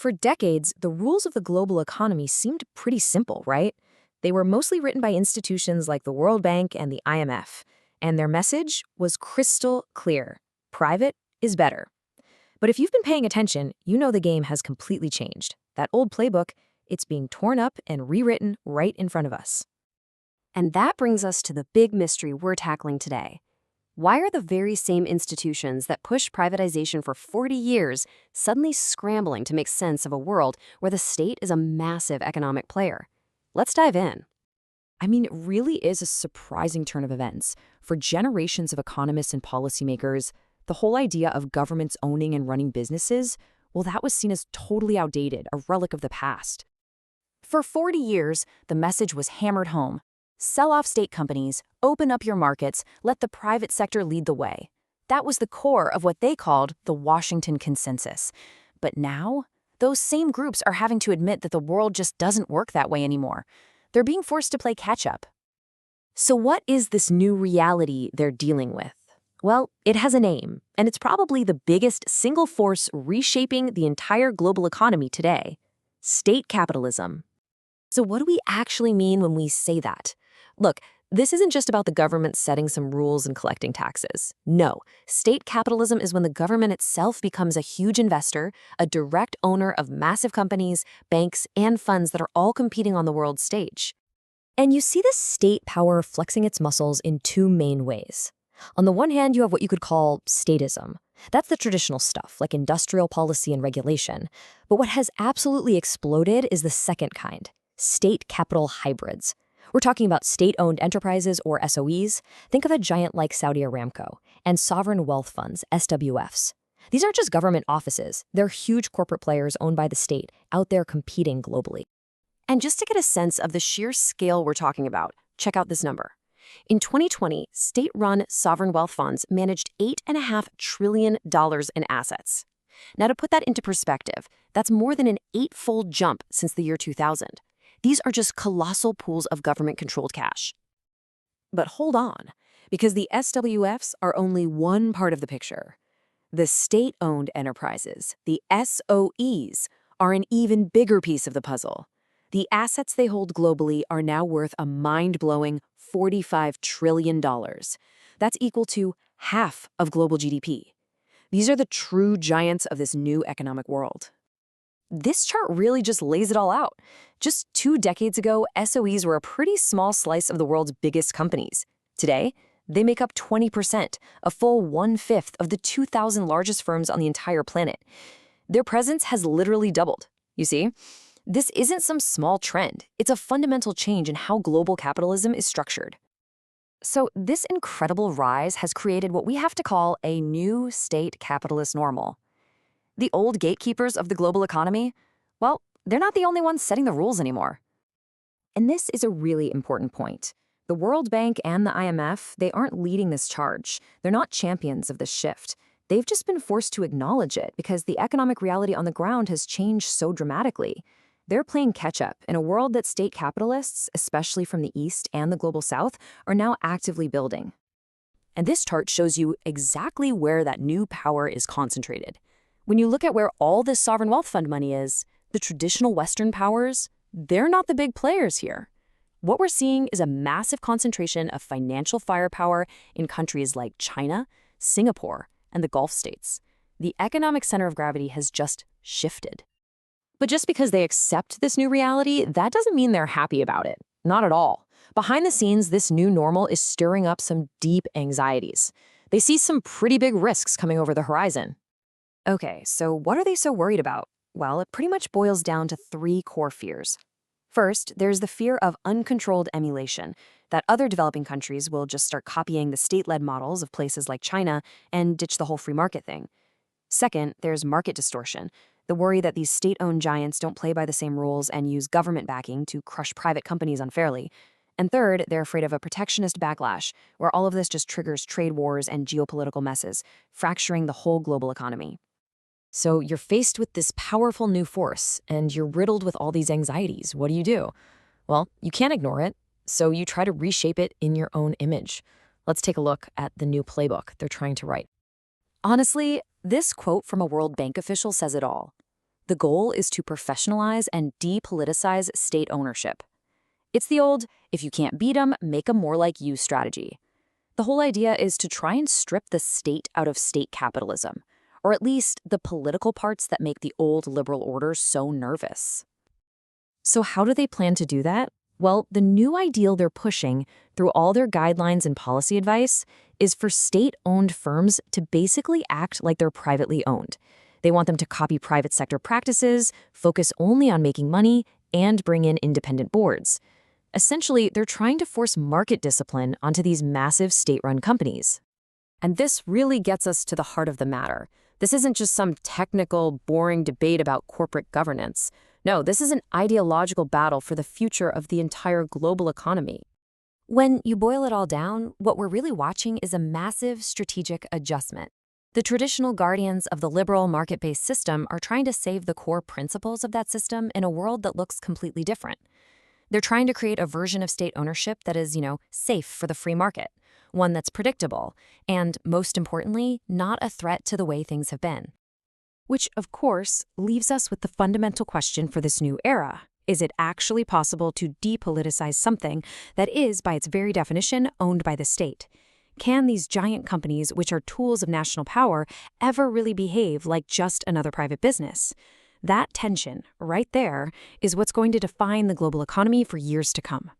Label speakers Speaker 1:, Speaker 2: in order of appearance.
Speaker 1: For decades, the rules of the global economy seemed pretty simple, right? They were mostly written by institutions like the World Bank and the IMF, and their message was crystal clear. Private is better. But if you've been paying attention, you know the game has completely changed. That old playbook, it's being torn up and rewritten right in front of us.
Speaker 2: And that brings us to the big mystery we're tackling today. Why are the very same institutions that pushed privatization for 40 years suddenly scrambling to make sense of a world where the state is a massive economic player? Let's dive in.
Speaker 1: I mean, it really is a surprising turn of events. For generations of economists and policymakers, the whole idea of governments owning and running businesses, well, that was seen as totally outdated, a relic of the past. For 40 years, the message was hammered home. Sell off state companies, open up your markets, let the private sector lead the way. That was the core of what they called the Washington Consensus. But now, those same groups are having to admit that the world just doesn't work that way anymore. They're being forced to play catch-up. So what is this new reality they're dealing with? Well, it has a name, and it's probably the biggest single force reshaping the entire global economy today: state capitalism. So what do we actually mean when we say that? Look, this isn't just about the government setting some rules and collecting taxes. No, state capitalism is when the government itself becomes a huge investor, a direct owner of massive companies, banks, and funds that are all competing on the world stage. And you see this state power flexing its muscles in two main ways. On the one hand, you have what you could call statism. That's the traditional stuff, like industrial policy and regulation. But what has absolutely exploded is the second kind: state capital hybrids. We're talking about state-owned enterprises, or SOEs. Think of a giant like Saudi Aramco, and sovereign wealth funds, SWFs. These aren't just government offices. They're huge corporate players owned by the state, out there competing globally. And just to get a sense of the sheer scale we're talking about, check out this number. In 2020, state-run sovereign wealth funds managed $8.5 trillion in assets. Now, to put that into perspective, that's more than an eightfold jump since the year 2000. These are just colossal pools of government-controlled cash. But hold on, because the SWFs are only one part of the picture. The state-owned enterprises, the SOEs, are an even bigger piece of the puzzle. The assets they hold globally are now worth a mind-blowing $45 trillion. That's equal to half of global GDP. These are the true giants of this new economic world. This chart really just lays it all out. Just 2 decades ago, SOEs were a pretty small slice of the world's biggest companies. Today, they make up 20%, a full 1/5 of the 2,000 largest firms on the entire planet. Their presence has literally doubled. You see? This isn't some small trend. It's a fundamental change in how global capitalism is structured. So this incredible rise has created what we have to call a new state capitalist normal. The old gatekeepers of the global economy, well, they're not the only ones setting the rules anymore. And this is a really important point. The World Bank and the IMF, they aren't leading this charge. They're not champions of this shift. They've just been forced to acknowledge it because the economic reality on the ground has changed so dramatically. They're playing catch-up in a world that state capitalists, especially from the East and the Global South, are now actively building. And this chart shows you exactly where that new power is concentrated. When you look at where all this sovereign wealth fund money is, the traditional Western powers, they're not the big players here. What we're seeing is a massive concentration of financial firepower in countries like China, Singapore, and the Gulf states. The economic center of gravity has just shifted. But just because they accept this new reality, that doesn't mean they're happy about it. Not at all. Behind the scenes, this new normal is stirring up some deep anxieties. They see some pretty big risks coming over the horizon. Okay, so what are they so worried about? Well, it pretty much boils down to 3 core fears. First, there's the fear of uncontrolled emulation, that other developing countries will just start copying the state-led models of places like China and ditch the whole free market thing. Second, there's market distortion, the worry that these state-owned giants don't play by the same rules and use government backing to crush private companies unfairly. And third, they're afraid of a protectionist backlash, where all of this just triggers trade wars and geopolitical messes, fracturing the whole global economy. So you're faced with this powerful new force, and you're riddled with all these anxieties. What do? Well, you can't ignore it, so you try to reshape it in your own image. Let's take a look at the new playbook they're trying to write. Honestly, this quote from a World Bank official says it all. The goal is to professionalize and depoliticize state ownership. It's the old, if you can't beat 'em, make 'em more like you strategy. The whole idea is to try and strip the state out of state capitalism, or at least the political parts that make the old liberal order so nervous. So how do they plan to do that? Well, the new ideal they're pushing through all their guidelines and policy advice is for state-owned firms to basically act like they're privately owned. They want them to copy private sector practices, focus only on making money, and bring in independent boards. Essentially, they're trying to force market discipline onto these massive state-run companies. And this really gets us to the heart of the matter. This isn't just some technical, boring debate about corporate governance. No, this is an ideological battle for the future of the entire global economy. When you boil it all down, what we're really watching is a massive strategic adjustment. The traditional guardians of the liberal market-based system are trying to save the core principles of that system in a world that looks completely different. They're trying to create a version of state ownership that is, safe for the free market, one that's predictable, and, most importantly, not a threat to the way things have been. Which, of course, leaves us with the fundamental question for this new era. Is it actually possible to depoliticize something that is, by its very definition, owned by the state? Can these giant companies, which are tools of national power, ever really behave like just another private business? That tension, right there, is what's going to define the global economy for years to come.